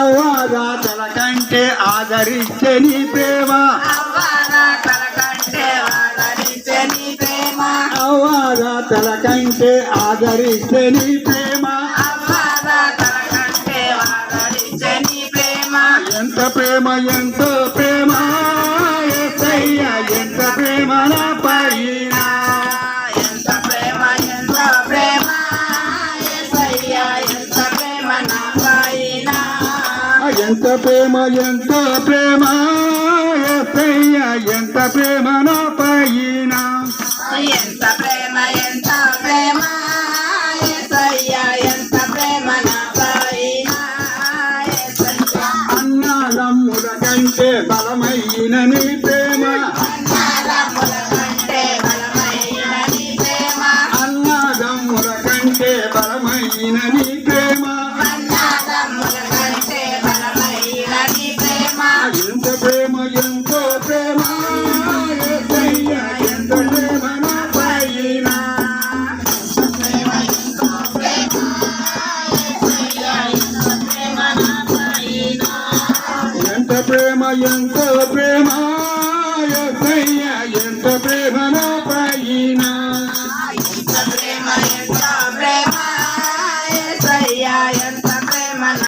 అవ్వాదాతల కంటే ఆదరించే నీ ప్రేమ అవ్వాదాతల కంటే ఆదరించే నీ ప్రేమ అవ్వాదాతల కంటే ఆదరించే నీ ప్రేమ అవ్వాదాతల కంటే ఆదరించే నీ ప్రేమ ఎంత ప్రేమ ఎంతో ప్రేమ యేసయ్యా ఎంత ప్రేమ నా పైన ఎంత ప్రేమ ఎంత ప్రేమ యేసయ్యా ఎంత ప్రేమ నా పైన ఎంత ప్రేమ ఎంతో ప్రేమ యేసయ్యా ఎంత ప్రేమ నా పైన ఎంత ప్రేమ ఎంత ప్రేమ యేసయ్యా ఎంత ప్రేమ నా పైన యేసయ్యా అన్నదమ్ముల కంటే బలమైన నీ ప్రేమ అన్నదమ్ముల కంటే బలమైన నీ ప్రేమ అన్నదమ్ముల కంటే బలమైన నీ ప్రేమ అన్నదమ్ముల కంటే బలమైన నీ ప్రేమ ఎంత ప్రేమ ఎంతో ప్రేమ యేసయ్యా ఎంత ప్రేమ నా పైన ఎంత ప్రేమ ఎంతో